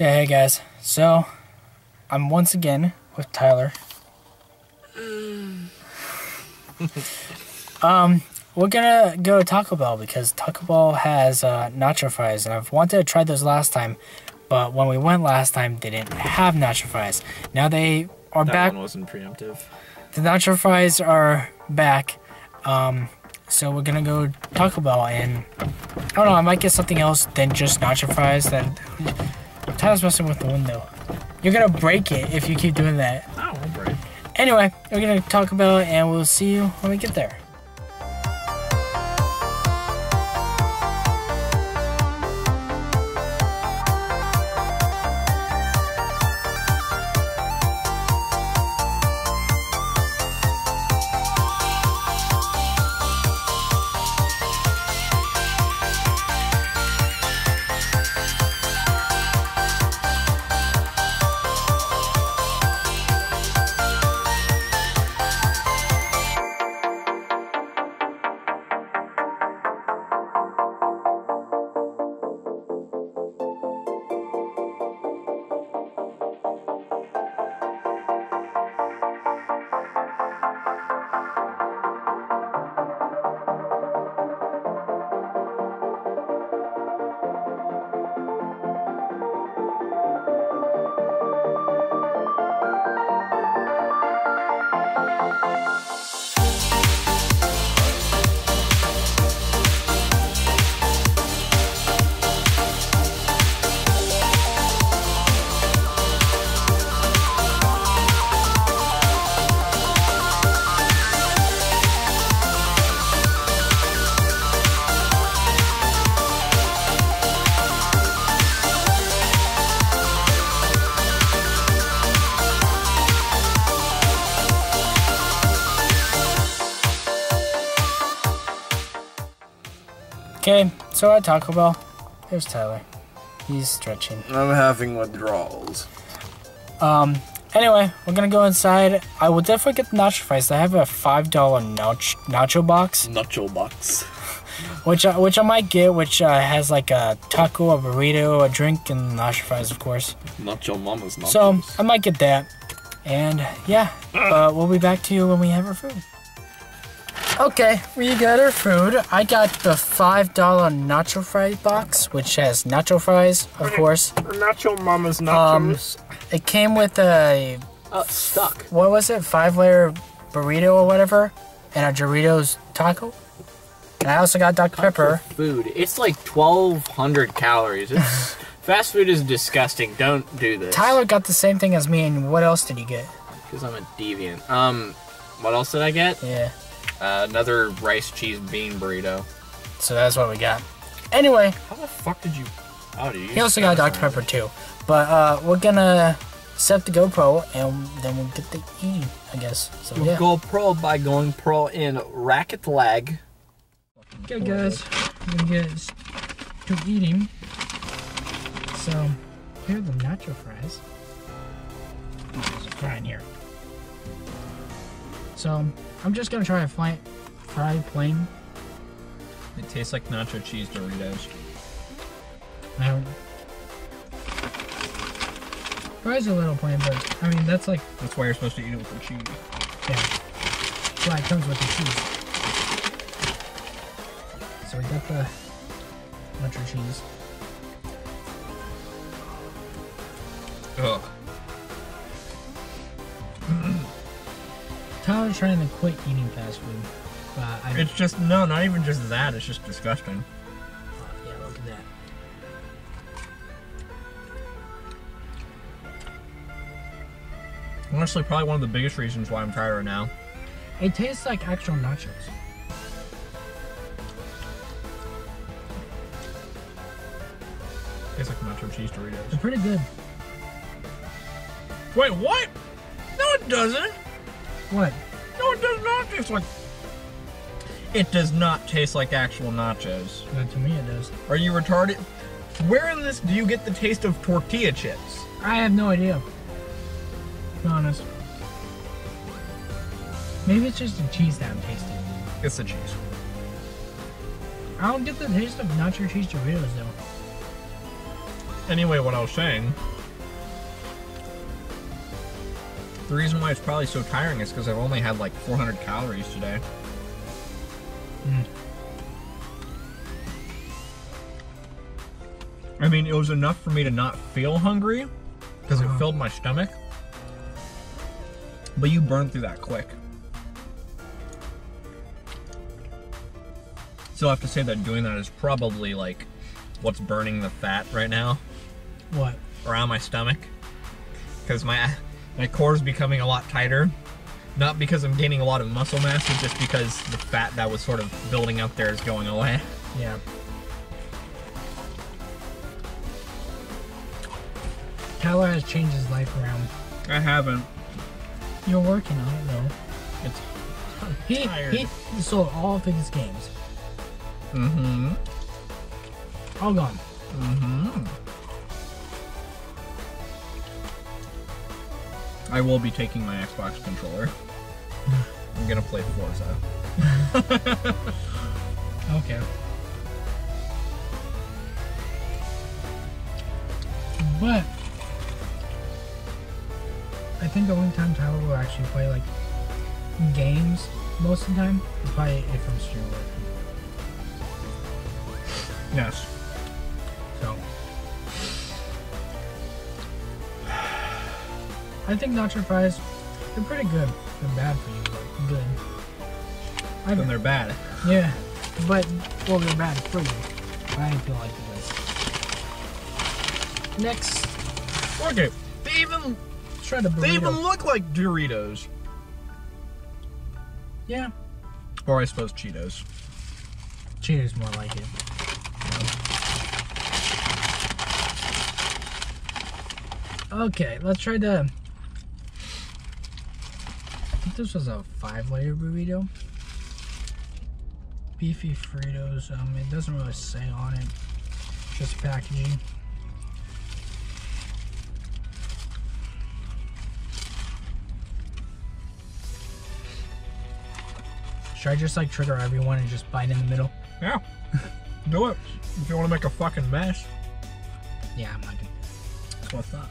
Okay, hey guys. So, I'm once again with Tyler. We're gonna go to Taco Bell because Taco Bell has nacho fries, and I've wanted to try those last time, but when we went last time, they didn't have nacho fries. Now they are back. That one wasn't preemptive. The nacho fries are back. So we're gonna go Taco Bell, and I don't know, I might get something else than just nacho fries. Tyler's messing with the window. You're gonna break it if you keep doing that. I won't break. Anyway, we're gonna Taco Bell, and we'll see you when we get there. Okay, so at Taco Bell, here's Tyler. He's stretching. I'm having withdrawals. Anyway, we're gonna go inside. I will definitely get the nacho fries. I have a $5 nacho box. Nacho box. Which I might get, which has like a taco, a burrito, a drink, and nacho fries, of course. Nacho mama's nachos. So, I might get that. And, yeah, we'll be back to you when we have our food. Okay, we got our food. I got the $5 nacho fry box, which has nacho fries, of course. Nacho mama's nachos. It came with a... stuck. What was it? 5-layer burrito or whatever? And a Doritos taco? And I also got Dr. Pepper. Food. It's like 1,200 calories. It's, fast food is disgusting. Don't do this. Tyler got the same thing as me, and what else did he get? Because I'm a deviant. What else did I get? Yeah. Another rice, cheese, bean burrito. So that's what we got. Anyway. How the fuck did you... Oh, dude. He also got Dr. Pepper, too. But, we're gonna set the GoPro, and then we'll get the eating, I guess. So, yeah. Go pro by going pro in racket lag. Okay, guys. We're gonna get to eating. So, here are the nacho fries. There's a fry in here. So, I'm just gonna try a fried plain. It tastes like nacho cheese Doritos. Fries are a little plain, but I mean that's like. That's why you're supposed to eat it with the cheese. Yeah. That's why it comes with the cheese. So we got the nacho cheese. Ugh. Tyler's trying to quit eating fast food. It's just, no, not even just that, it's just disgusting. Yeah, look at that. Honestly, probably one of the biggest reasons why I'm tired right now. It tastes like actual nachos. Tastes like nacho cheese Doritos. They're pretty good. Wait, what? No, it doesn't. What? No, it does not taste like... It does not taste like actual nachos. To me it does. Are you retarded? Where in this do you get the taste of tortilla chips? I have no idea. To be honest. Maybe it's just the cheese that I'm tasting. It's the cheese. I don't get the taste of nacho cheese Doritos though. Anyway, what I was saying The reason why it's probably so tiring is because I've only had like 400 calories today. I mean, it was enough for me to not feel hungry because it filled my stomach. But you burned through that quick. So I have to say that doing that is probably like what's burning the fat right now What? around my stomach. Because my core is becoming a lot tighter. Not because I'm gaining a lot of muscle mass, but just because the fat that was sort of building up there is going away. Yeah. Tyler has changed his life around. I haven't. You're working on it though. It's He sold all of his games. Mm-hmm. All gone. Mm-hmm. I will be taking my Xbox controller. I'm gonna play Forza. Okay. But I think the only time Tyler will actually play like games most of the time is probably if I'm stream working. Yes. So I think nacho fries, they're pretty good. They're bad for you, but good. Then they're bad. Yeah, but well, they're bad for you. I feel like it is. Next, Okay. They even try the burrito. look like Doritos. Yeah, Or I suppose Cheetos. Cheetos more like it. Okay, let's try the. I think this was a 5-layer burrito. Beefy Fritos. It doesn't really say on it. Just packaging. Should I just like trigger everyone and just bite in the middle? Yeah. Do it. If you want to make a fucking mess. Yeah, I'm not gonna. That's what I thought.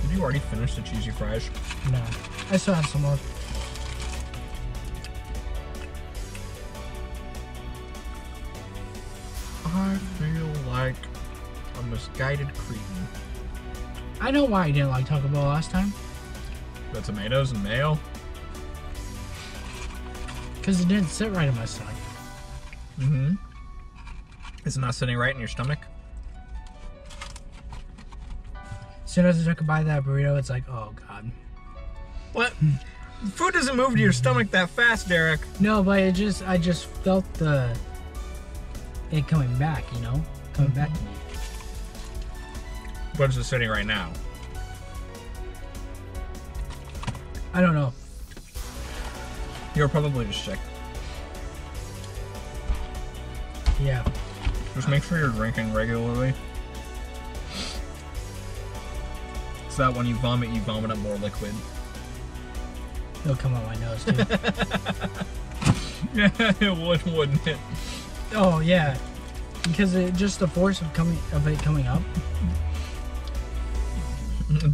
Did you already finish the cheesy fries? No, I still have some more. I feel like a misguided cretin. I know why I didn't like Taco Bell last time. The tomatoes and mayo? Because it didn't sit right in my stomach. Mm-hmm. Is it not sitting right in your stomach? As soon as I took a bite of that burrito, it's like, oh god. What? Food doesn't move to your stomach that fast, Derek. No, but I just felt it coming back, you know? Coming back to me. But is it sitting right now? I don't know. You're probably just sick. Yeah. Just make sure you're drinking regularly. So that when you vomit up more liquid. It'll come out my nose too. Yeah, it would, wouldn't it? Oh yeah. Because it just the force of it coming up.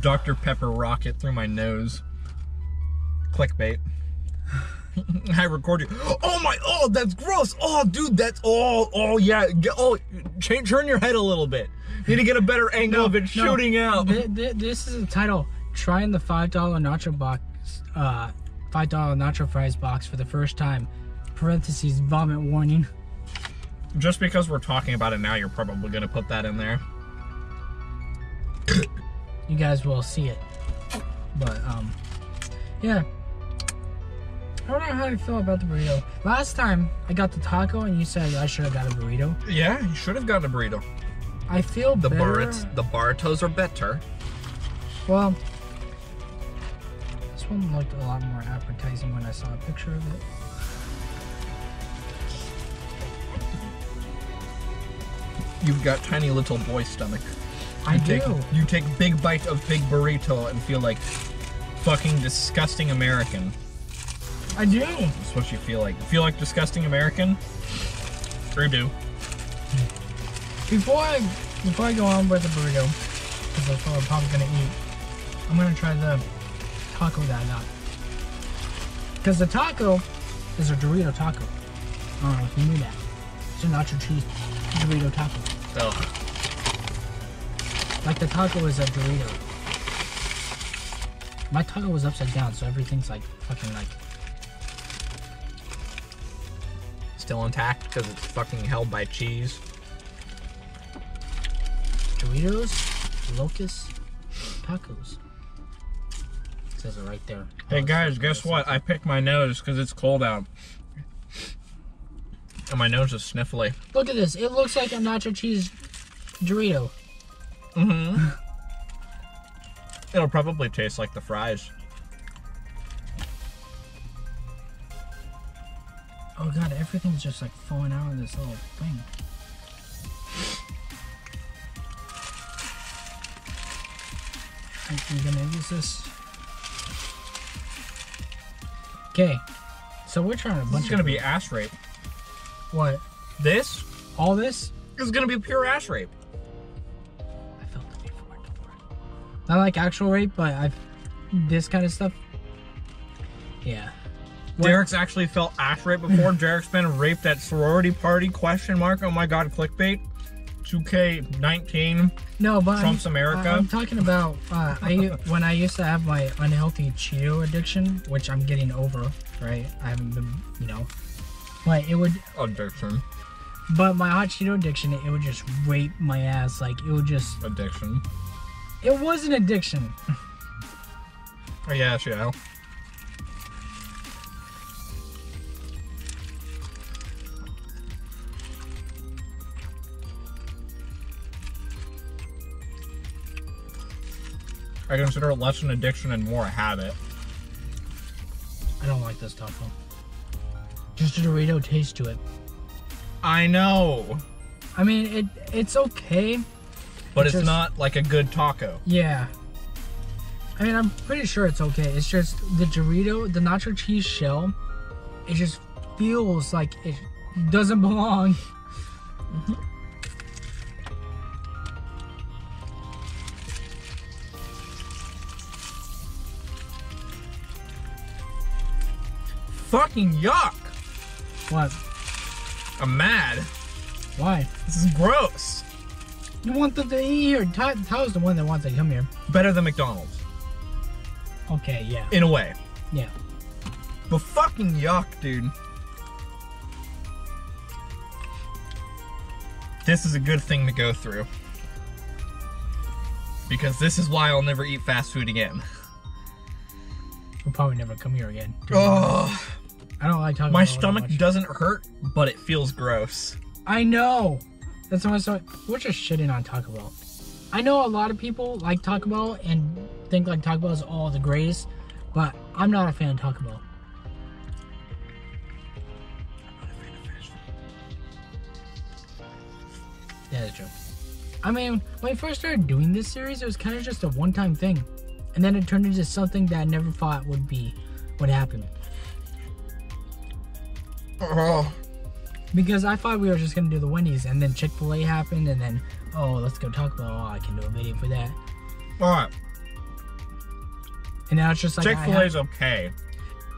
Dr. Pepper rocket through my nose. Clickbait. I record you. Oh, that's gross. Oh, dude, that's, yeah. Turn your head a little bit. You need to get a better angle of it shooting out. This is the title. Trying the $5 nacho box, $5 nacho fries box for the first time. Parentheses, vomit warning. Just because we're talking about it now, you're probably going to put that in there. You guys will see it. But, yeah. I don't know how I feel about the burrito. Last time, I got the taco and you said I should have got a burrito. Yeah, you should have gotten a burrito. I feel The better. the burritos are better. Well, this one looked a lot more appetizing when I saw a picture of it. You've got tiny little boy stomach. You take big bite of big burrito and feel like fucking disgusting American. I do. That's what you feel like. Feel like disgusting American? Sure do. Before I before I go on with the burrito, because that's what I'm probably gonna eat, I'm gonna try the taco that I got. Because the taco is a Dorito taco. I don't know if you knew that. It's a nacho cheese Dorito taco. Ugh. Like the taco is a Dorito. My taco was upside down, so everything's like fucking like. Still intact because it's fucking held by cheese. Doritos, Locust, Tacos. It says it right there. Hey guys, guess what? I picked my nose because it's cold out. And my nose is sniffly. Look at this. It looks like a nacho cheese Dorito. Mm-hmm. It'll probably taste like the fries. Oh god, everything's just like falling out of this little thing. I'm gonna use this. Okay, so we're trying a bunch This is gonna of be ass rape. what? This All this? is gonna be pure ass rape. I felt it before. Don't worry. Not like actual rape, but I've this kind of stuff. Yeah. What? Derek's actually felt ass rape before. Derek's been raped at sorority party, question mark. Oh my god, clickbait. 2K19. No, but Trump's America. I'm talking about when I used to have my unhealthy Cheeto addiction, which I'm getting over, right? I haven't been, but it would. Addiction. But my hot Cheeto addiction, it would just rape my ass. Like it would just. Addiction. It was an addiction. Oh yeah, yeah. I consider it less an addiction and more a habit. I don't like this taco. Just a Dorito taste to it. I know, I mean, it's okay. but It's it's just- not like a good taco. Yeah. I mean, I'm pretty sure it's okay. It's just the Dorito, the nacho cheese shell, it just feels like it doesn't belong. Fucking yuck! What? I'm mad. Why? This is gross. You want them to eat here. Tyler's the one that wants to come here. Better than McDonald's, Okay, yeah. in a way. Yeah. But fucking yuck, dude. This is a good thing to go through. Because this is why I'll never eat fast food again. We'll probably never come here again. Oh, I don't like talking my about it that stomach much. doesn't hurt, but it feels gross. I know. That's why we're just shitting on Taco Bell. I know a lot of people like Taco Bell and think like Taco Bell is all the greatest, but I'm not a fan of Taco Bell. Yeah, that's true. I mean, when I first started doing this series, it was kind of just a one-time thing. And then it turned into something that I never thought would happen. Oh. Because I thought we were just gonna do the Wendy's, and then Chick-fil-A happened, and then, oh, let's go Taco Bell. Oh, I can do a video for that. Alright, And now it's just like Chick-fil-A's okay.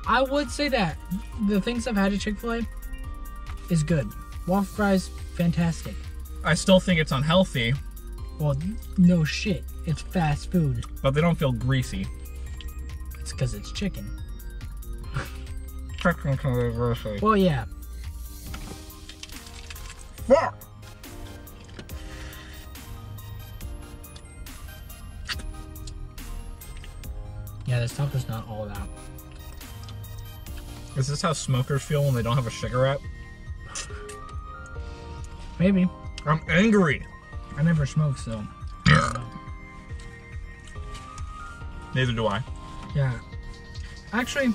I would say that the things I've had at Chick-fil-A is good. Waffle fries, fantastic. I still think it's unhealthy, Well, no shit. It's fast food. but they don't feel greasy. It's because it's chicken. Chicken controversy. Well, yeah. Fuck! Yeah, this taco's not all that. Is this how smokers feel when they don't have a cigarette? Maybe. I'm angry. I never smoked, so. Neither do I. Yeah. Actually,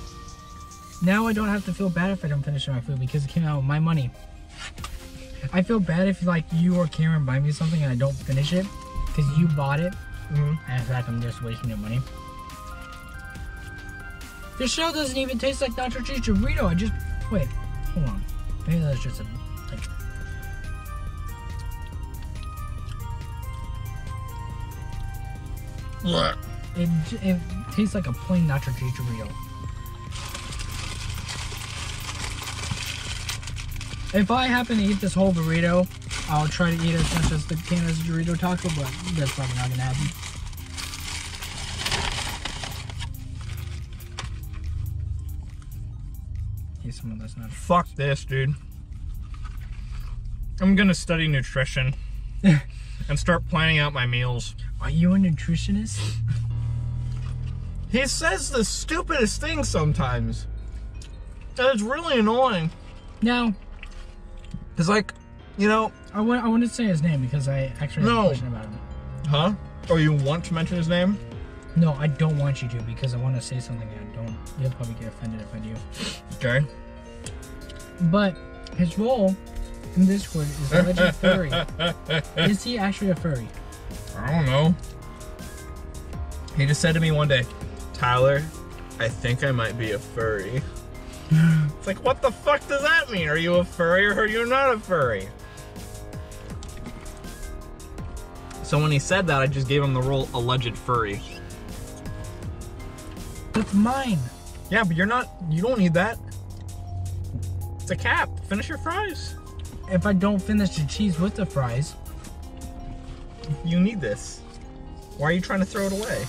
now I don't have to feel bad if I don't finish my food because it came out with my money. I feel bad if like you or Cameron buy me something and I don't finish it because you bought it. And I feel like I'm just wasting your money. This shell doesn't even taste like nacho cheese Dorito. Wait, hold on. Maybe that's just a like. Blech. It tastes like a plain nacho cheese Dorito. If I happen to eat this whole burrito, I'll try to eat as much as the Canada's Dorito taco, but that's probably not gonna happen. Here's some of this nuts. Fuck this, dude. I'm gonna study nutrition and start planning out my meals. Are you a nutritionist? He says the stupidest things sometimes. And it's really annoying. No, It's like, you know, I wouldn't say his name because I actually have No. a question about him. huh? Oh, you want to mention his name? No, I don't want you to because I want to say something I don't. You'll probably get offended if I do. Okay. But his role in Discord is a legend furry. Is he actually a furry? I don't know. He just said to me one day, Tyler, I think I might be a furry. It's like, what the fuck does that mean? Are you a furry or are you not a furry? So when he said that, I just gave him the role alleged furry. That's mine. Yeah, but you don't need that. It's a cap. Finish your fries. If I don't finish the cheese with the fries, You need this. Why are you trying to throw it away?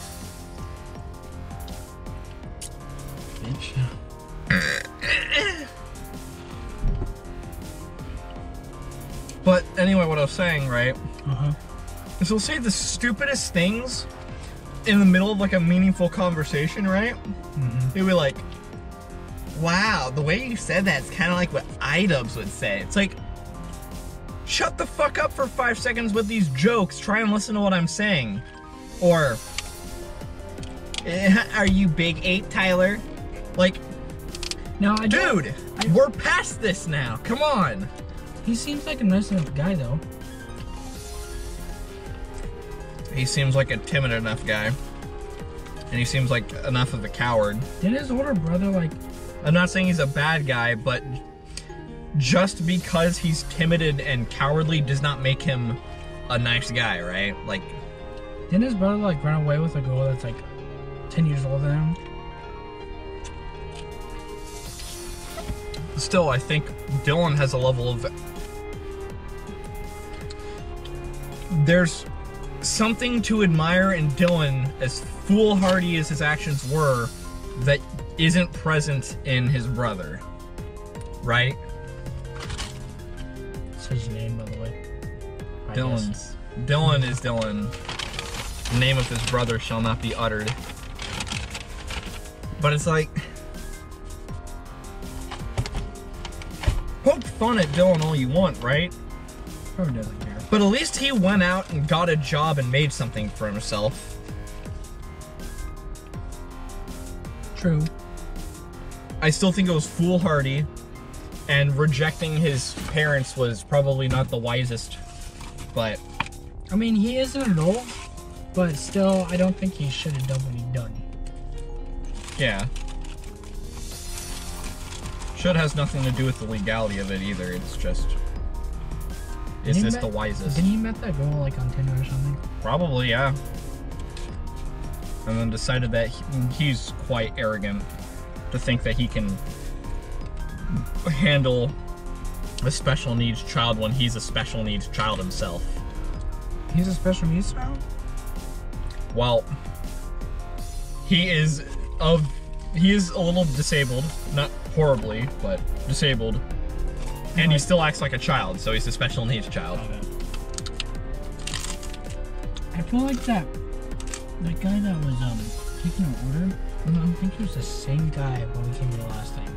bitch. But anyway, what I was saying, right? Uh-huh. is he'll say the stupidest things in the middle of like a meaningful conversation, right? Mm-hmm. He'll be like, wow, the way you said that's kind of like what iDubbbz would say. It's like, shut the fuck up for 5 seconds with these jokes. Try and listen to what I'm saying. Or, are you Big 8, Tyler? Like, Now, I don't- dude, we're past this now. Come on. He seems like a nice enough guy, though. He seems like a timid enough guy. And he seems like enough of a coward. Didn't his older brother, like... I'm not saying he's a bad guy, but just because he's timid and cowardly does not make him a nice guy, right? Like, Didn't his brother, like, run away with a girl that's, like, 10 years older than him? still, I think Dylan has a level of... There's something to admire in Dylan, as foolhardy as his actions were, that isn't present in his brother, right? That's his name, by the way. I guess. Dylan's. Dylan is Dylan. The name of his brother shall not be uttered. But it's like... Poke fun at Dylan all you want, right? Probably doesn't care. But at least he went out and got a job and made something for himself. True. I still think it was foolhardy, and rejecting his parents was probably not the wisest, but... I mean, he is an adult, but still, I don't think he should have done what he done. Yeah. Should has nothing to do with the legality of it either, it's just... Is Didn't this he the met- wisest? Didn't he met that girl, like, on Tinder or something? Probably, yeah. And then decided that he's quite arrogant to think that he can handle a special needs child when he's a special needs child himself. He's a special needs child? Well, he is a little disabled, not horribly, but disabled. And he still acts like a child, so he's a special needs child. I feel like that guy that was taking an order, I think he was the same guy when we came here last time.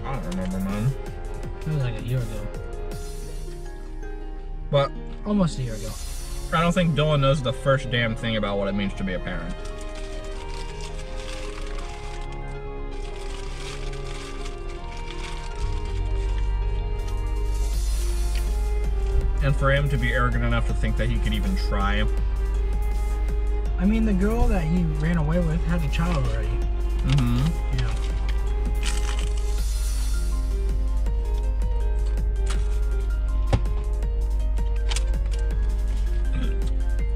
I don't remember, man. That was like a year ago. But Almost a year ago. I don't think Dylan knows the first damn thing about what it means to be a parent. And for him to be arrogant enough to think that he could even try. I mean, the girl that he ran away with had a child already. Mm-hmm. Yeah.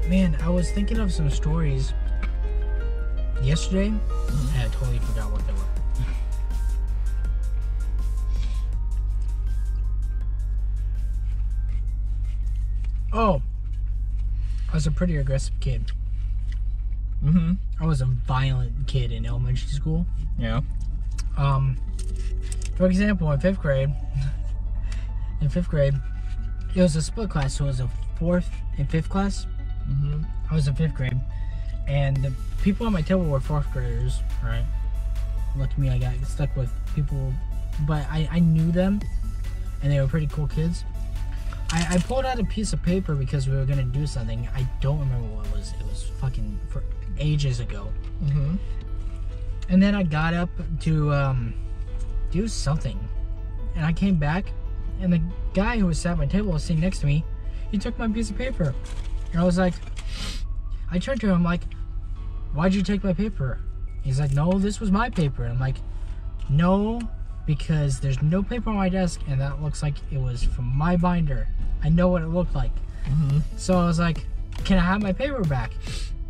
Man, I was thinking of some stories yesterday, and I totally forgot what they were. Oh, I was a pretty aggressive kid. Mm-hmm. I was a violent kid in elementary school. Yeah. For example, in fifth grade, it was a split class, so it was a fourth and fifth class. Mm-hmm. I was in fifth grade, and the people on my table were fourth graders, right? Lucky me, I got stuck with people, but I knew them, and they were pretty cool kids. I pulled out a piece of paper because we were gonna do something. I don't remember what it was. It was fucking for ages ago. Mm-hmm. And then I got up to do something, and I came back, and the guy who was sat at my table was sitting next to me. He took my piece of paper, and I was like, I turned to him like, "Why'd you take my paper?" He's like, "No, this was my paper." And I'm like, "No, because there's no paper on my desk, and that looks like it was from my binder. I know what it looked like." Mm-hmm. So I was like, "Can I have my paper back?"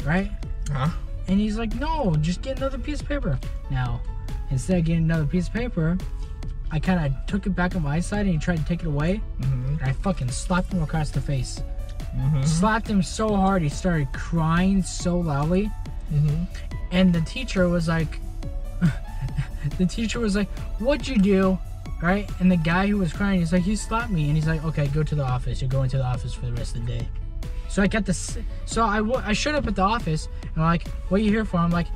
Right? Huh? And he's like, "No, just get another piece of paper." Now, instead of getting another piece of paper, I kind of took it back on my side, and he tried to take it away. Mm-hmm. And I fucking slapped him across the face. Mm-hmm. Slapped him so hard, he started crying so loudly. Mm-hmm. And the teacher was like, "What'd you do?" Right? And the guy who was crying, he's like, "He slapped me." And he's like, "Okay, go to the office. You're going to the office for the rest of the day." So I got this. So I showed up at the office, and I'm like, "What are you here for?" I'm like,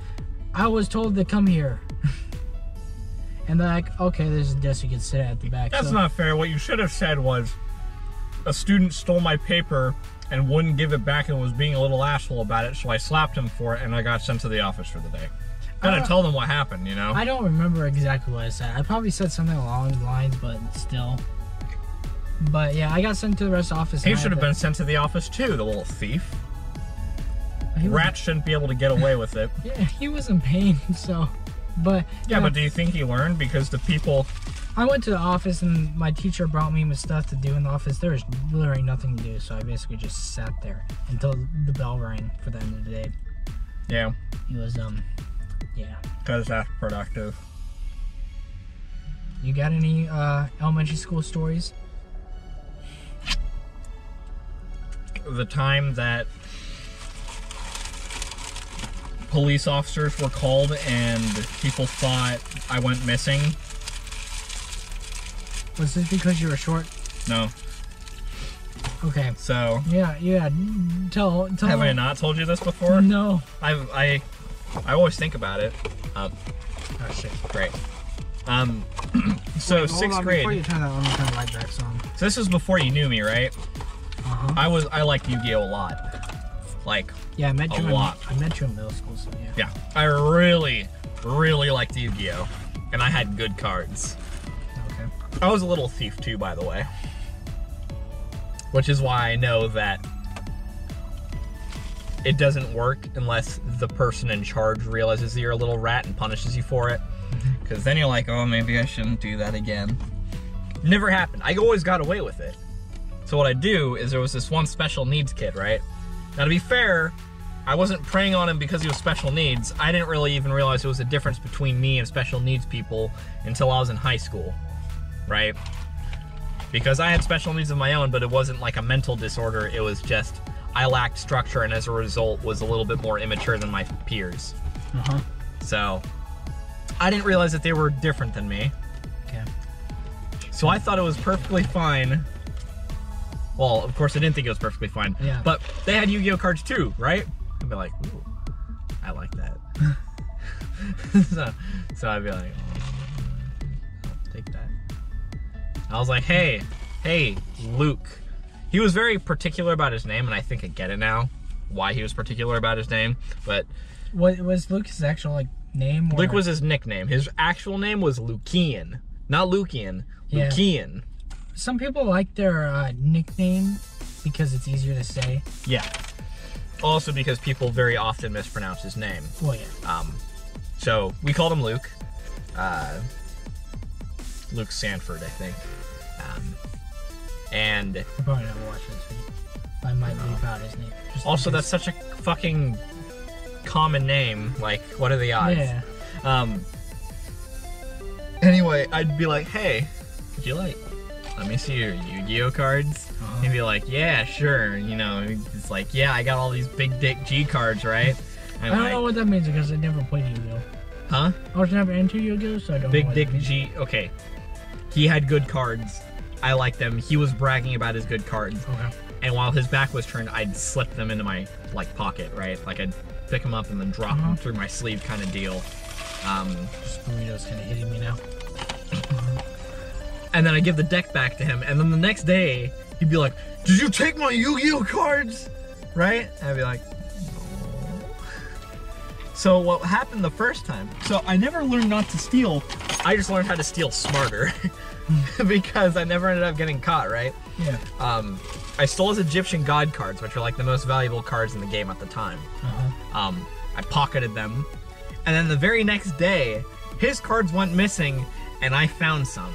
"I was told to come here." And they're like, "Okay, there's a desk you can sit at the back." That's So- not fair. What you should have said was, a student stole my paper and wouldn't give it back and was being a little asshole about it, so I slapped him for it and I got sent to the office for the day. Gotta tell them what happened, you know? I don't remember exactly what I said. I probably said something along the lines, but still. But yeah, I got sent to the rest of the office. He and I should have had been sent to the office too, the little thief. to- he was- Rats shouldn't be able to get away with it. Yeah, he was in pain, so. But Yeah, but do you think he learned? Because the people... I went to the office and my teacher brought me stuff to do in the office. There was literally nothing to do, so I basically just sat there until the bell rang for the end of the day. Yeah, It was yeah. because that's productive. You got any elementary school stories? The time that police officers were called and people thought I went missing. Was this because you were short? No. Okay. So, Yeah. Tell. have I not told you this before? No. I always think about it. Oh shit. Great. So Hold sixth on, grade. Before you turn that on, turn the light back on. So this was before you knew me, right? Uh-huh. I liked Yu-Gi-Oh! A lot. Like, Yeah, I met you. A lot. I met you in middle school, so yeah. yeah. I really liked Yu-Gi-Oh! And I had good cards. Okay. I was a little thief too, by the way. Which is why I know that it doesn't work unless the person in charge realizes that you're a little rat and punishes you for it. Because then you're like, oh, maybe I shouldn't do that again. Never happened. I always got away with it. So what I do is there was this one special needs kid, right? Now to be fair, I wasn't preying on him because he was special needs. I didn't really even realize there was a difference between me and special needs people until I was in high school, right? Because I had special needs of my own, but it wasn't like a mental disorder. It was just I lacked structure and as a result was a little bit more immature than my peers. Uh-huh. So I didn't realize that they were different than me. Okay. So I thought it was perfectly fine. Well, of course I didn't think it was perfectly fine. Yeah. But they had Yu-Gi-Oh cards too, right? I'd be like, ooh, I like that. so I'd be like, oh, I'll take that. I was like, hey, Luke. He was very particular about his name, and I think I get it now, why he was particular about his name. But What was Luke's actual name? Or... Luke was his nickname. His actual name was Lucian. Not Lucian, Yeah. Lucian. Some people like their nickname because it's easier to say. Yeah. Also because people very often mispronounce his name. Well, yeah. So we called him Luke. Luke Sanford, I think. And You're probably not watching this video. I might leave out his name. Just Also, because- that's such a fucking common name. Like, what are the odds? Yeah. Anyway, I'd be like, hey, would you like, let me see your Yu-Gi-Oh cards? Uh-huh. He'd be like, yeah, sure. You know, it's like, yeah, I got all these big dick G cards, right? I don't know what that means because I never played Yu-Gi-Oh. Huh? I was never into Yu-Gi-Oh, so I don't know Big what dick that means. G. Okay. He had good cards. I liked them. He was bragging about his good cards. Okay. And while his back was turned, I'd slip them into my like pocket, right? Like I'd pick them up and then drop them through my sleeve, kind of deal. This burrito's kind of hitting me now. And then I give the deck back to him, and then the next day he'd be like, "Did you take my Yu-Gi-Oh cards?" Right? And I'd be like, "No." So what happened the first time? So I never learned not to steal. I just learned how to steal smarter, because I never ended up getting caught. Right? Yeah. I stole his Egyptian god cards, which are like the most valuable cards in the game at the time. Uh-huh. I pocketed them, and then the very next day, his cards went missing, and I found some.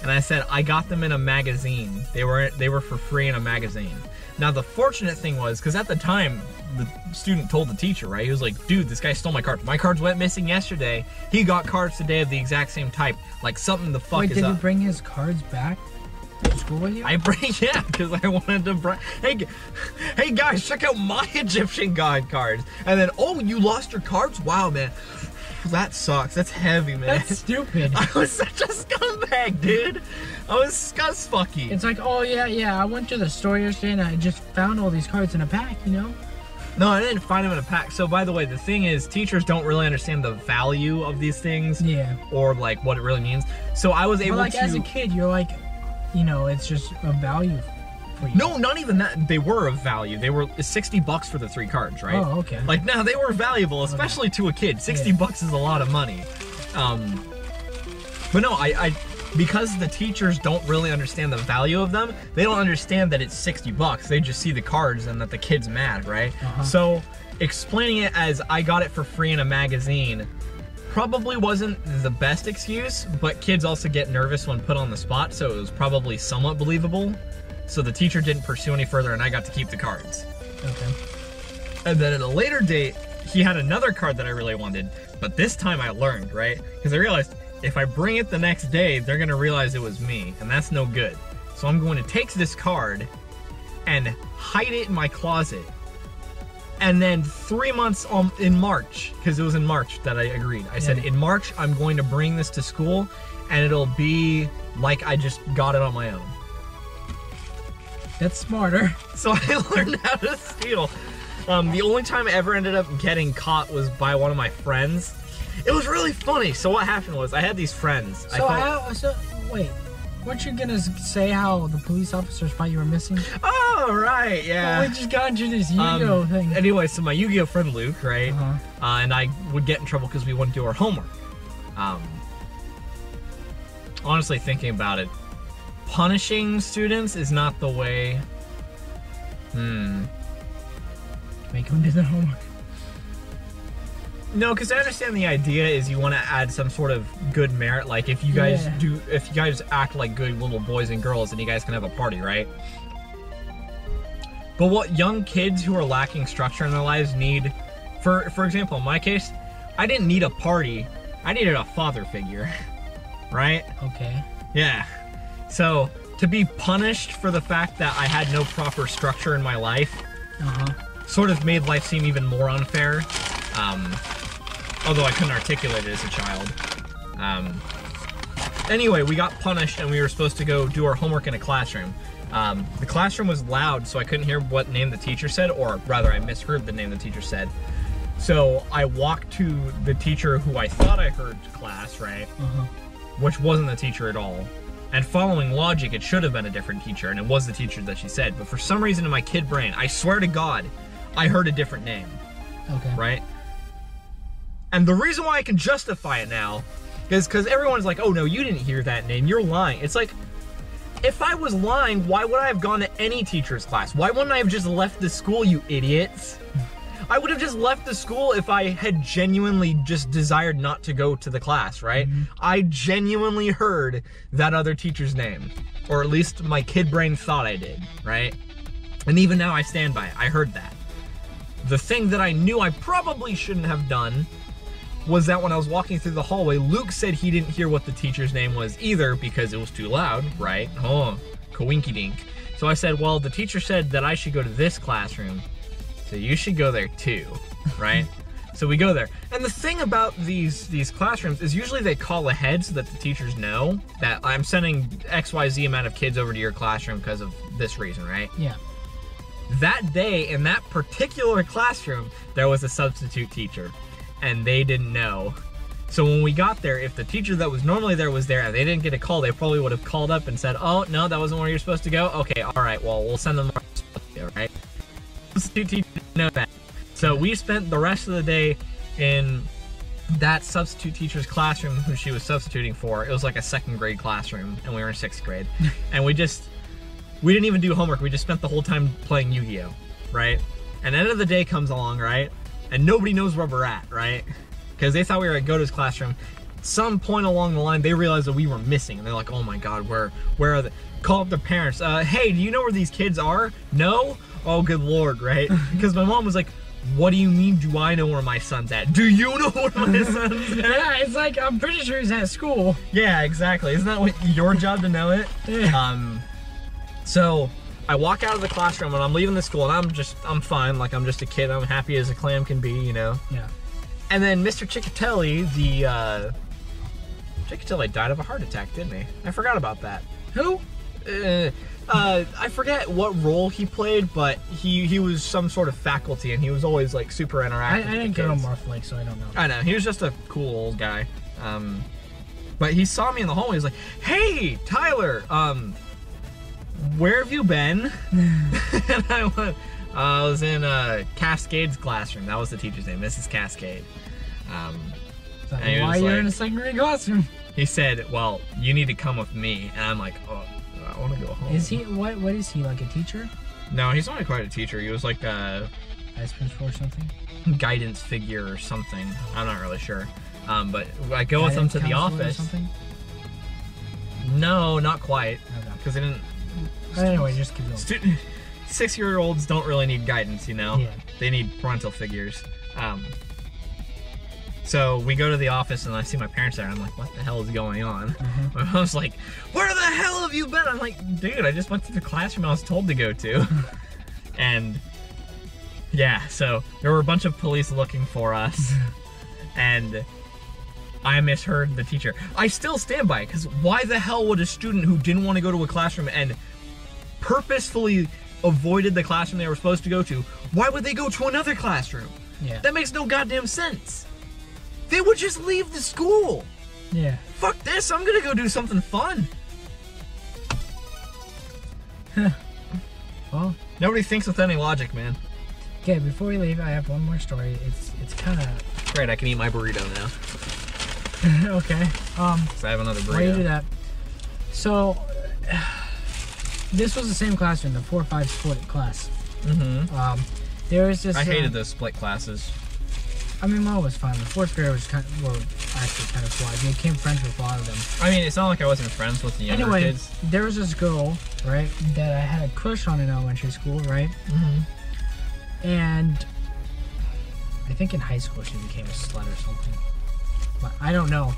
And I said I got them in a magazine. They were for free in a magazine. Now the fortunate thing was, because at the time the student told the teacher, right? He was like, "Dude, this guy stole my cards. My cards went missing yesterday. He got cards today of the exact same type. Like something the fuck Wait, is did up." you bring his cards back to school with you? I bring, yeah, because I wanted to bring, hey guys, check out my Egyptian god cards. And then, oh, you lost your cards? Wow, man. That sucks. That's heavy, man. That's stupid. I was such a scumbag, dude. I was scuzfucky. It's like, oh yeah, I went to the store yesterday and I just found all these cards in a pack, you know? No, I didn't find them in a pack. So, by the way, the thing is, teachers don't really understand the value of these things. Yeah. Or, like, what it really means. So, I was able But like to... as a kid, you're like, you know, it's just a value for you. No, not even that. They were of value. They were $60 for the 3 cards, right? Oh, okay. Like, no, they were valuable, especially to a kid. 60 bucks is a lot of money. But no, I because the teachers don't really understand the value of them, they don't understand that it's 60 bucks. They just see the cards and that the kid's mad, right? So explaining it as I got it for free in a magazine probably wasn't the best excuse, but kids also get nervous when put on the spot, so it was probably somewhat believable. So the teacher didn't pursue any further and I got to keep the cards. Okay. And then at a later date, he had another card that I really wanted, but this time I learned, right? Because I realized if I bring it the next day, they're gonna realize it was me, and that's no good. So I'm going to take this card and hide it in my closet. And then 3 months in March, because it was in March that I agreed. I said, in March, I'm going to bring this to school, and it'll be like I just got it on my own. That's smarter. So I learned how to steal. The only time I ever ended up getting caught was by one of my friends. It was really funny. So what happened was I had these friends. So wait, weren't you gonna say how the police officers thought you were missing? Oh, right, yeah. We just got into this Yu-Gi-Oh thing. Anyway, so my Yu-Gi-Oh friend Luke, right? And I would get in trouble because we wouldn't do our homework. Honestly, thinking about it, punishing students is not the way. Make them do their homework. No, because I understand the idea is you want to add some sort of good merit. Like if you guys if you guys act like good little boys and girls, then you guys can have a party, right? But what young kids who are lacking structure in their lives need, for example, in my case, I didn't need a party. I needed a father figure, right? Okay. Yeah. So to be punished for the fact that I had no proper structure in my life, sort of made life seem even more unfair. Although I couldn't articulate it as a child. Anyway, we got punished and we were supposed to go do our homework in a classroom. The classroom was loud, so I couldn't hear what name the teacher said, or rather I misheard the name the teacher said. So I walked to the teacher who I thought I heard class, right? Which wasn't the teacher at all. And following logic, it should have been a different teacher, and it was the teacher that she said. But for some reason in my kid brain, I swear to God, I heard a different name. Okay. Right? And the reason why I can justify it now is because everyone's like, oh no, you didn't hear that name, you're lying. It's like, if I was lying, why would I have gone to any teacher's class? Why wouldn't I have just left the school, you idiots? I would have just left the school if I had genuinely just desired not to go to the class, right? I genuinely heard that other teacher's name. Or at least my kid brain thought I did, right? And even now I stand by it. I heard that. The thing that I knew I probably shouldn't have done was that when I was walking through the hallway, Luke said he didn't hear what the teacher's name was either because it was too loud, right? Oh, coinky dink. So I said, well, the teacher said that I should go to this classroom, so you should go there too, right? So we go there. And the thing about these classrooms is usually they call ahead so that the teachers know that I'm sending XYZ amount of kids over to your classroom because of this reason, right? Yeah. That day, in that particular classroom, there was a substitute teacher, and they didn't know. So when we got there, if the teacher that was normally there was there and they didn't get a call, they probably would have called up and said, oh, no, that wasn't where you're supposed to go? Okay, all right, well, we'll send them where you're supposed to go, right? The substitute teacher didn't know that. So we spent the rest of the day in that substitute teacher's classroom who she was substituting for. It was like a 2nd grade classroom, and we were in 6th grade. And we didn't even do homework. We just spent the whole time playing Yu-Gi-Oh, right? And the end of the day comes along, right? And nobody knows where we're at, right? Because they thought we were at Goto's classroom. Some point along the line, they realized that we were missing. And they're like, oh my God, where are they? Call up their parents. Hey, do you know where these kids are? No? Oh, good Lord, right? Because my mom was like, what do you mean, do I know where my son's at? Do you know where my son's at? Yeah, it's like, I'm pretty sure he's at school. Yeah, exactly. Isn't that what your job to know it? Yeah. So I walk out of the classroom and I'm leaving the school and I'm fine. Like, I'm just a kid. I'm happy as a clam can be, you know? Yeah. And then Mr. Ciccatelli, Ciccatelli died of a heart attack, didn't he? I forgot about that. Who? I forget what role he played, but he was some sort of faculty and he was always like super interactive. I didn't go to Morphlake, so I don't know. I know, he was just a cool old guy. But he saw me in the hallway, he's like, hey, Tyler, where have you been? And I went, I was in Cascade's classroom. That was the teacher's name, Mrs. Cascade. So why you're in a 2nd grade classroom? He said, well, you need to come with me. And I'm like, oh, I want to go home. Is he, what is he, like a teacher? No, he's not quite a teacher. He was like a Vice principal or something? guidance figure or something. I'm not really sure. But I go with him to the office. Or something? No, not quite. Okay. Because they didn't... Anyway, just keep going. 6-year-olds don't really need guidance, you know? Yeah. They need parental figures. So we go to the office and I see my parents there. I'm like, what the hell is going on? My mom's like, where the hell have you been? I'm like, dude, I just went to the classroom I was told to go to. And yeah, so there were a bunch of police looking for us. And I misheard the teacher. I still stand by it, because why the hell would a student who didn't want to go to a classroom and purposefully avoided the classroom they were supposed to go to, why would they go to another classroom? Yeah. That makes no goddamn sense. They would just leave the school. Yeah. Fuck this, I'm gonna go do something fun. Well, nobody thinks with any logic, man. Okay, before we leave, I have one more story. It's kind of... Great, I can eat my burrito now. Okay. So I have another burrito. Why you do that? So, this was the same classroom, the 4-5 split class. There was this... I hated those split classes. I mean, mine was fine. The 4th grade was were actually kind of slow. I became friends with a lot of them. I mean, it's not like I wasn't friends with the younger kids. There was this girl, right, that I had a crush on in elementary school, right? And I think in high school she became a slut or something. But I don't know.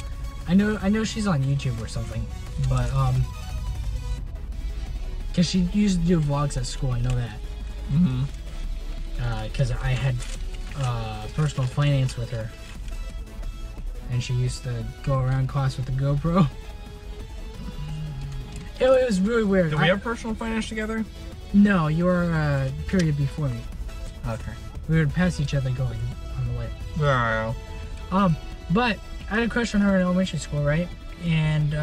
I know she's on YouTube or something. But because she used to do vlogs at school, I know that. Because I had personal finance with her, and she used to go around class with the GoPro. It was really weird. Did we have personal finance together? No, you were a period before me. Okay. We would pass each other going on the way. Oh. But I had a crush on her in elementary school, right? And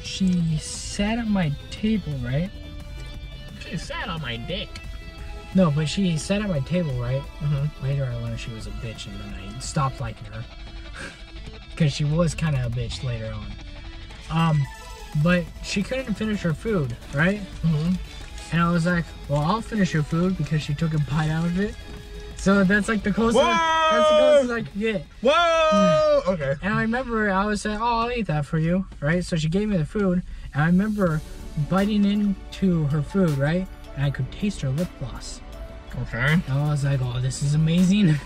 she sat at my table, right? She sat on my dick. No, but she sat at my table, right? Later I learned she was a bitch, and then I stopped liking her. Because she was kind of a bitch later on. But she couldn't finish her food, right? And I was like, well, I'll finish your food, because she took a bite out of it. So that's like the closest, I could get. Whoa! Okay. And I remember I was saying, oh, I'll eat that for you, right? So she gave me the food, and I remember biting into her food, right? and I could taste her lip gloss. Okay. And I was like, oh, this is amazing.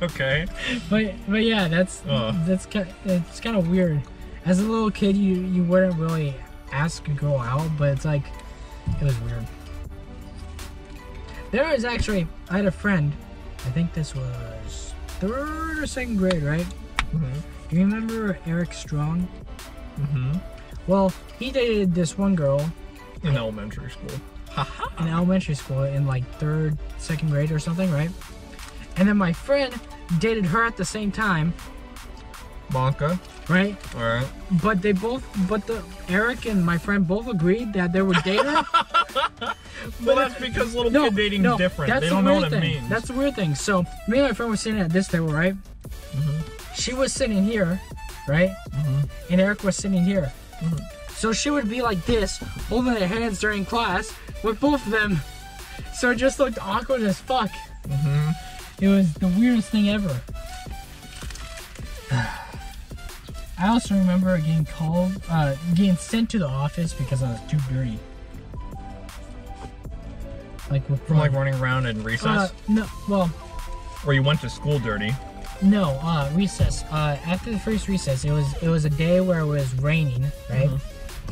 Okay. but yeah, it's kind of weird. As a little kid, you wouldn't really ask a girl out, but it's like, it was weird. There was actually, I had a friend, I think this was 3rd or 2nd grade, right? Mm-hmm. Do you remember Eric Strong? Mm-hmm. Well, he dated this one girl In elementary school. in elementary school in like 3rd, 2nd grade or something, right? And then my friend dated her at the same time, Bonka. right? Alright. But Eric and my friend both agreed that they would date her. Well, that's because little kid dating is different. That's They the don't know weird what it thing. means. That's the weird thing. So me and my friend were sitting at this table, right? Mm-hmm. She was sitting here, right? Mm-hmm. And Eric was sitting here. Mhm. So she would be like this, holding their hands during class with both of them. So it just looked awkward as fuck. Mm-hmm. It was the weirdest thing ever. I also remember getting sent to the office because I was too dirty. Like with From like running around in recess? Or you went to school dirty? No, recess. After the first recess, it was a day where it was raining, right?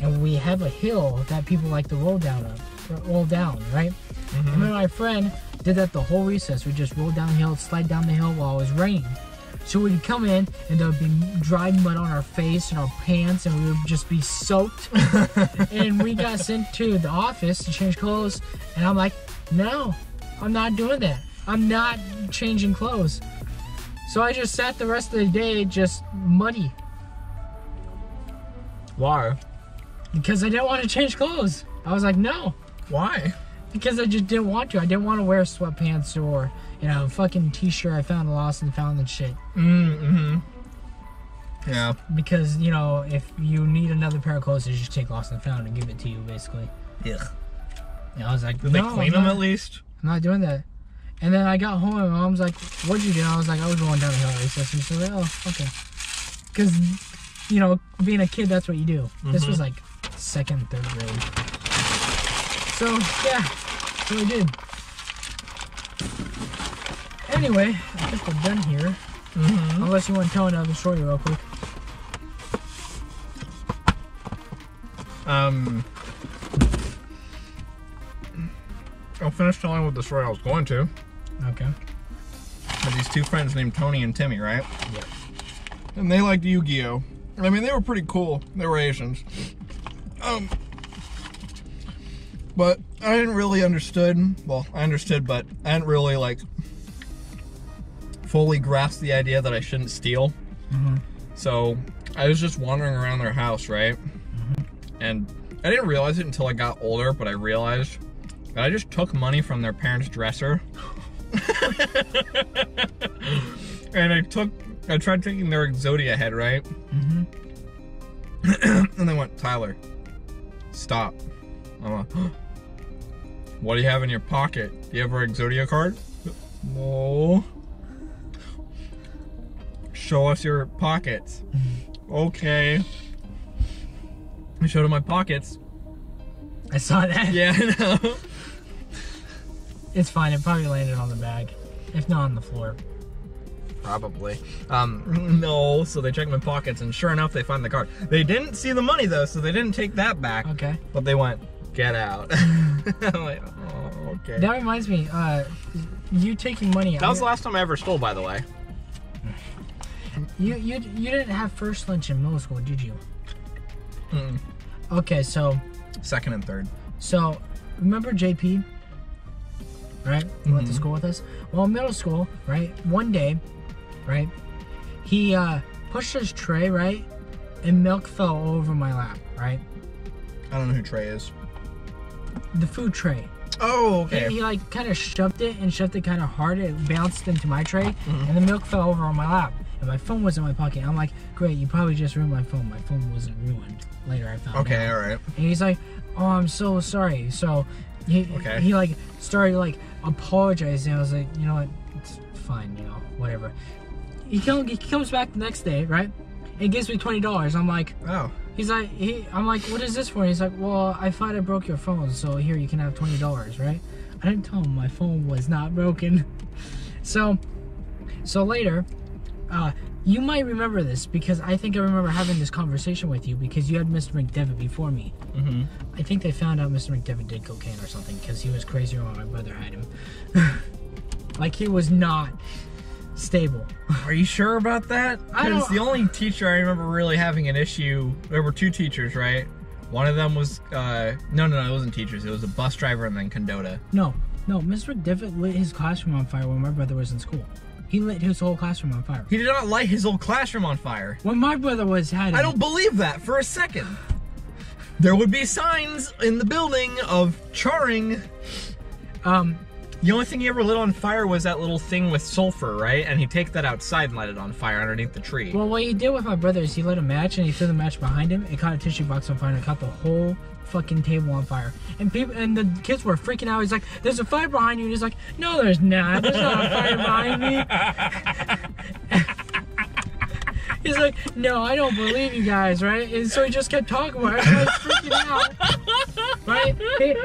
And we have a hill that people like to roll down, right? And then my friend did that the whole recess. We just rolled downhill, slide down the hill while it was raining. So we'd come in and there would be dried mud on our face and our pants, and we would just be soaked. And we got sent to the office to change clothes, and I'm like, no, I'm not doing that. I'm not changing clothes. So I just sat the rest of the day just muddy Why? because I didn't want to change clothes. I was like, no, Why? because I just didn't want to. I didn't want to wear sweatpants or, a fucking t-shirt I found lost and found and shit. Mm-hmm. Yeah. Because, if you need another pair of clothes, you just take lost and found and give it to you, basically. Ugh. And I was like, Did no, they clean them at least? I'm not doing that. And then I got home and my mom's like, what'd you do? And I was like, I was going down the hill at recess. And she's like, oh, okay. Because, being a kid, that's what you do. This was like 2nd, 3rd grade. So, yeah. So we did. Anyway, I think we're done here. Unless you want to tell another story real quick. I'll finish telling what the story I was going to. Okay. Had these 2 friends named Tony and Timmy, right? Yeah. And they liked Yu-Gi-Oh! I mean, they were pretty cool. They were Asians. But I didn't really understood. Well, I understood, but I didn't really, fully grasp the idea that I shouldn't steal. So I was just wandering around their house, right? And I didn't realize it until I got older, but I realized that I just took money from their parents' dresser. And I tried taking their Exodia head, right? And they went, Tyler, stop. I'm like, what do you have in your pocket? Do you have our Exodia card? No. Show us your pockets. Okay. I showed him my pockets. I saw that. Yeah, I know. It's fine. It probably landed on the bag. If not on the floor. Probably. No, so they checked my pockets and sure enough they find the card. They didn't see the money though, so they didn't take that back. Okay. But they went, get out. I'm like, oh, okay. That reminds me, you taking money out. That was the last time I ever stole, by the way. You didn't have first lunch in middle school, did you? Mm-mm. Okay, so 2nd and 3rd. So, remember JP? Right? He went to school with us. Well, in middle school, right? One day, right? He pushed his tray, right? And milk fell all over my lap, right? I don't know who Trey is. The food tray. Oh, okay. He like kind of shoved it kind of hard. It bounced into my tray, and the milk fell over on my lap. And my phone was in my pocket. I'm like, great, you probably just ruined my phone. My phone wasn't ruined. Later, I found out. Okay, all right. And he's like, oh, I'm so sorry. So he like started like apologizing. I was like, you know what, it's fine, whatever. He comes back the next day, right? And gives me $20. I'm like, Oh. He's like, I'm like, what is this for? He's like, well, I thought I broke your phone, so here you can have $20, right? I didn't tell him my phone was not broken. So later, you might remember this because I think I remember having this conversation with you because you had Mr. McDevitt before me. Mm-hmm. I think they found out Mr. McDevitt did cocaine or something because he was crazier when my brother had him. Like he was not stable. Are you sure about that? I Because don't- the only teacher I remember really having an issue, there were 2 teachers, right? One of them was, no, it wasn't teachers. It was a bus driver and then Condota. No, Mr. McDevitt lit his classroom on fire when my brother was in school. He lit his whole classroom on fire. He did not light his whole classroom on fire. When my brother had I don't believe that for a second. There would be signs in the building of charring. The only thing he ever lit on fire was that little thing with sulfur, right? And he'd take that outside and light it on fire underneath the tree. Well, what he did with my brother is he lit a match and he threw the match behind him. It caught a tissue box on fire and it caught the whole fucking table on fire. And the kids were freaking out. He's like, "There's a fire behind you." And he's like, "No, there's not. There's not a fire behind me." He's like, "No, I don't believe you guys, right?" And so he just kept talking about it. Everybody's freaking out, right?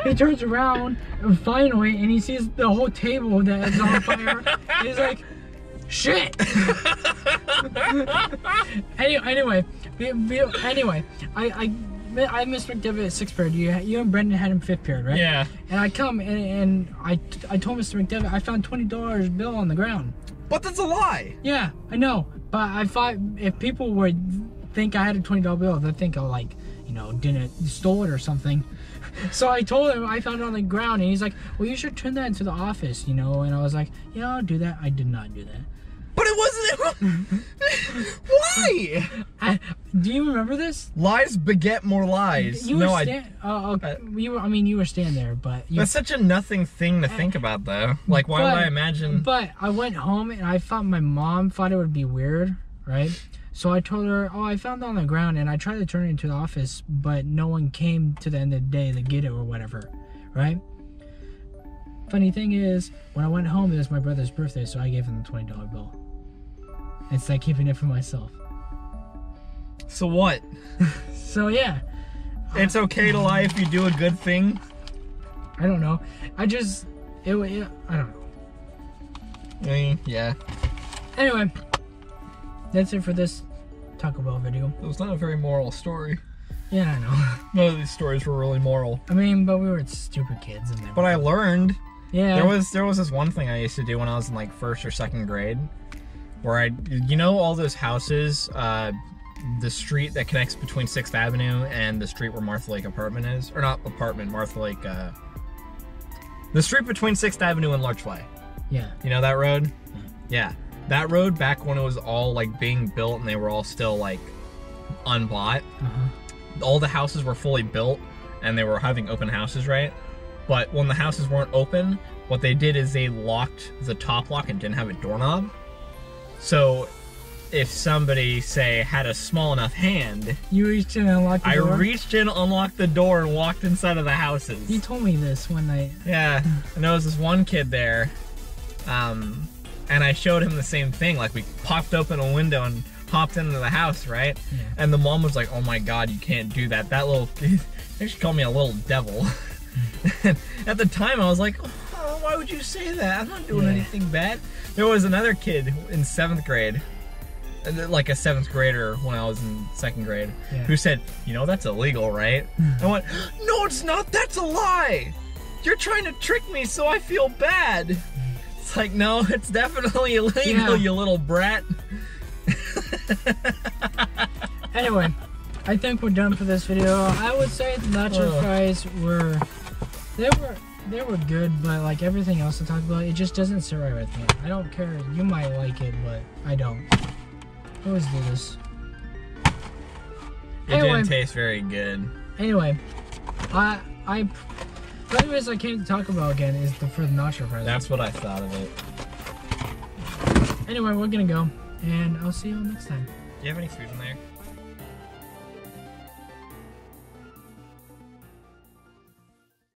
He turns around finally and he sees the whole table that is on fire. And he's like, "Shit." Anyway, I missed McDevitt at 6th period. You and Brendan had him 5th period, right? Yeah. And I come and I told Mr. McDevitt I found $20 bill on the ground. But that's a lie. Yeah, I know. But I thought if people would think I had a $20 bill, they'd think I didn't stole it or something. So I told him I found it on the ground, and he's like, "Well, you should turn that into the office, And I was like, "Yeah, I'll do that." I did not do that. But it wasn't. Why? Do you remember this? Lies beget more lies. You no, were I. you were standing there, but That's such a nothing thing to think about, though. Like, why would I imagine? But I went home and I thought my mom thought it would be weird, right? So I told her, "Oh, I found it on the ground," and I tried to turn it into the office, but no one came to the end of the day to get it or whatever, right? Funny thing is, when I went home, it was my brother's birthday, so I gave him the $20 bill. Instead of keeping it for myself. So what? So yeah. It's okay to lie if you do a good thing. I don't know. I don't know. I mean, yeah. Anyway, that's it for this Taco Bell video. It was not a very moral story. Yeah, I know. None of these stories were really moral. I mean, but we were stupid kids, and But I learned. Yeah. There was this one thing I used to do when I was in like 1st or 2nd grade, where all those houses, the street that connects between 6th Avenue and the street where Martha Lake apartment is, or not apartment, Martha Lake, the street between 6th Avenue and Larchway. Yeah. You know that road? Yeah. That road, back when it was all like being built and they were all still like unbought, all the houses were fully built and they were having open houses, right? But when the houses weren't open, what they did is they locked the top lock and didn't have a doorknob. So if somebody, say, had a small enough hand, You reached in and unlocked the door? I reached in, unlocked the door, and walked inside of the houses. You told me this one night. Yeah, and there was this one kid there, and I showed him the same thing. Like, we popped open a window and hopped into the house, right? Yeah. And the mom was like, "Oh my god, you can't do that. That little..." They should call me a little devil. And at the time, I was like, "Oh, why would you say that? I'm not doing anything bad." There was another kid in 7th grade, like a 7th grader when I was in 2nd grade, who said, "That's illegal, right?" I went, "No, it's not. That's a lie. You're trying to trick me so I feel bad." It's like, no, it's definitely illegal, you little brat. Anyway, I think we're done for this video. I would say the nacho fries were good, but like everything else I talked about, it just doesn't sit right with me. I don't care. You might like it, but I don't. I always do this. It didn't taste very good. Anyway, the only reason I came to Taco Bell again is for the nacho fries. That's what I thought of it. Anyway, we're gonna go, and I'll see you all next time. Do you have any food in there?